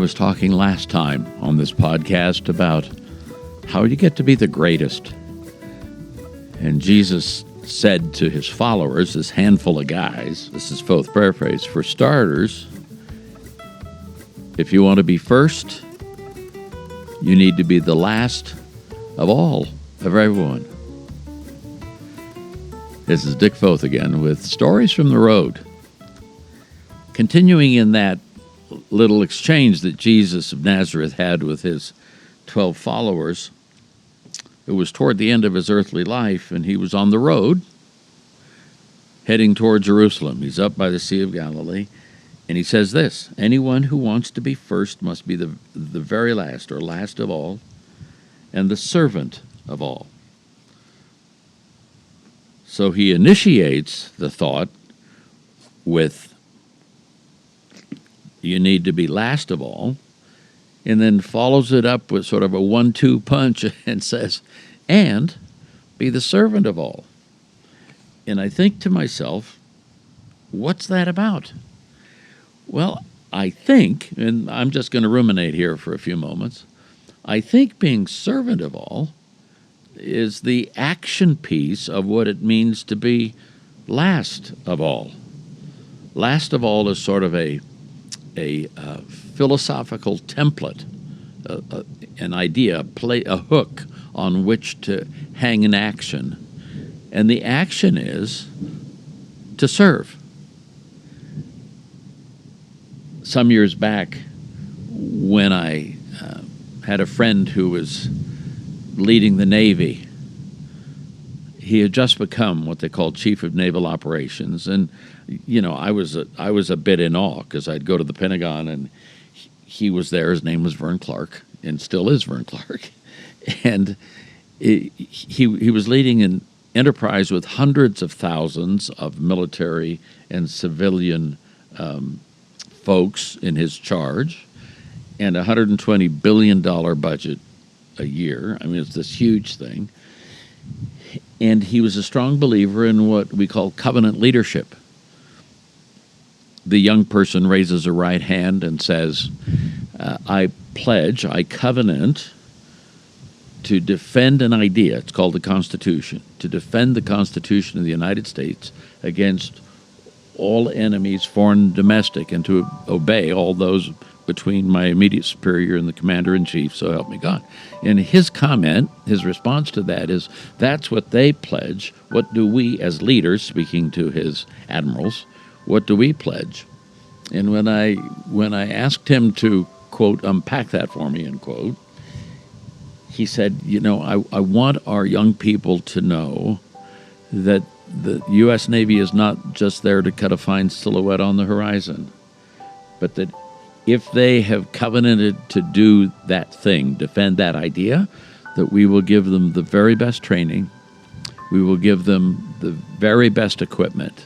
was talking last time on this podcast about how you get to be the greatest. And Jesus said to his followers, this handful of guys, this is both paraphrase, for starters, if you want to be first, you need to be the last of all, of everyone. This is Dick Foth again with Stories from the Road. Continuing in that little exchange that Jesus of Nazareth had with his 12 followers, it was toward the end of his earthly life, and he was on the road heading toward Jerusalem. He's up by the Sea of Galilee, and he says this: anyone who wants to be first must be the very last, or last of all, and the servant of all. So he initiates the thought with, you need to be last of all, and then follows it up with sort of a 1-2 punch and says, and be the servant of all. And I think to myself, what's that about? Well, I think, and I'm just going to ruminate here for a few moments, I think being servant of all is the action piece of what it means to be last of all. Last of all is sort of a philosophical template, an idea, a hook on which to hang an action. And the action is to serve. Some years back, when I had a friend who was leading the Navy, he had just become what they call Chief of Naval Operations, and I was a bit in awe because I'd go to the Pentagon and he was there. His name was Vern Clark, and still is Vern Clark, and he was leading an enterprise with hundreds of thousands of military and civilian folks in his charge, and a $120 billion budget a year. I mean, it's this huge thing. And he was a strong believer in what we call covenant leadership. The young person raises a right hand and says, I covenant to defend an idea. It's called the Constitution. To defend the Constitution of the United States against all enemies, foreign and domestic, and to obey all those between my immediate superior and the commander-in-chief, so help me God. And his comment, his response to that is, that's what they pledge. What do we as leaders, speaking to his admirals, what do we pledge? And when I asked him to, quote, unpack that for me, end quote, he said, I want our young people to know that the U.S. Navy is not just there to cut a fine silhouette on the horizon, but that if they have covenanted to do that thing, defend that idea, that we will give them the very best training, we will give them the very best equipment,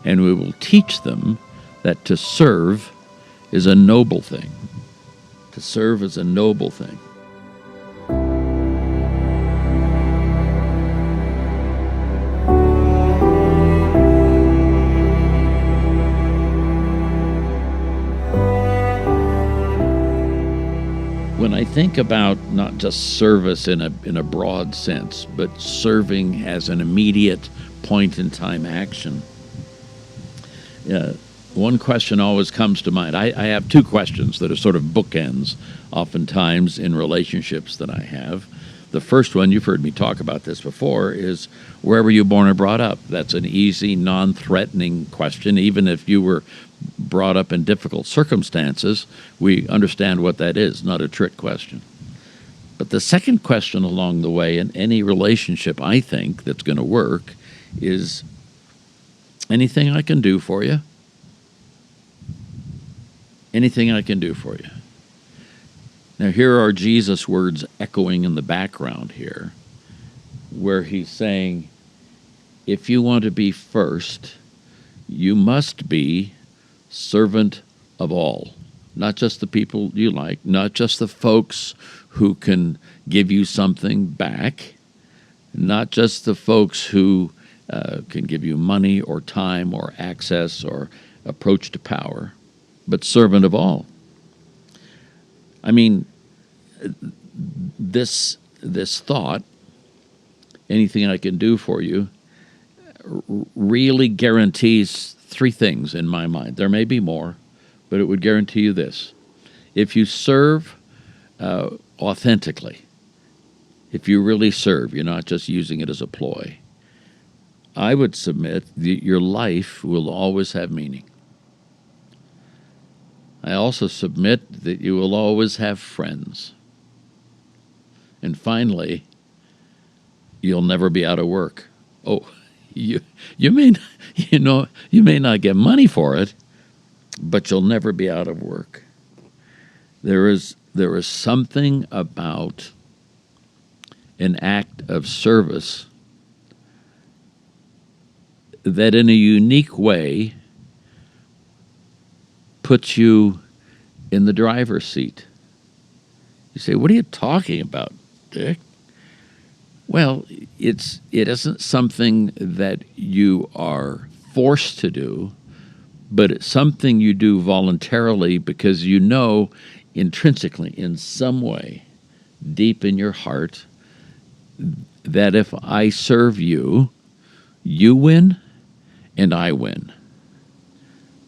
and we will teach them that to serve is a noble thing. To serve is a noble thing. When I think about not just service in a broad sense, but serving as an immediate point-in-time action, one question always comes to mind. I have two questions that are sort of bookends oftentimes in relationships that I have. The first one, you've heard me talk about this before, is where were you born or brought up? That's an easy, non-threatening question. Even if you were brought up in difficult circumstances, we understand what that is, not a trick question. But the second question along the way in any relationship, I think, that's going to work is, anything I can do for you? Anything I can do for you? Now, here are Jesus' words echoing in the background here, where he's saying, if you want to be first, you must be servant of all. Not just the people you like, not just the folks who can give you something back, not just the folks who can give you money or time or access or approach to power, but servant of all. I mean, this thought, anything I can do for you, really guarantees three things in my mind. There may be more, but it would guarantee you this. If you serve authentically, if you really serve, you're not just using it as a ploy, I would submit that your life will always have meaning. I also submit that you will always have friends. And finally, you'll never be out of work. Oh, you may not get money for it, but you'll never be out of work. There is something about an act of service that in a unique way puts you in the driver's seat. You say, what are you talking about, Dick? Well, it isn't something that you are forced to do, but it's something you do voluntarily because you know intrinsically, in some way, deep in your heart, that if I serve you, you win and I win.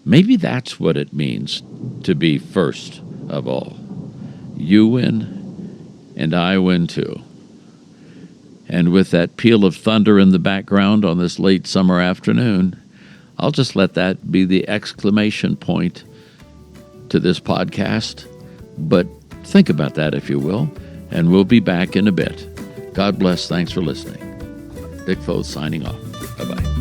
Maybe that's what it means to be first of all. You win and I win too. And with that peal of thunder in the background on this late summer afternoon, I'll just let that be the exclamation point to this podcast. But think about that, if you will, and we'll be back in a bit. God bless. Thanks for listening. Dick Foth signing off. Bye-bye.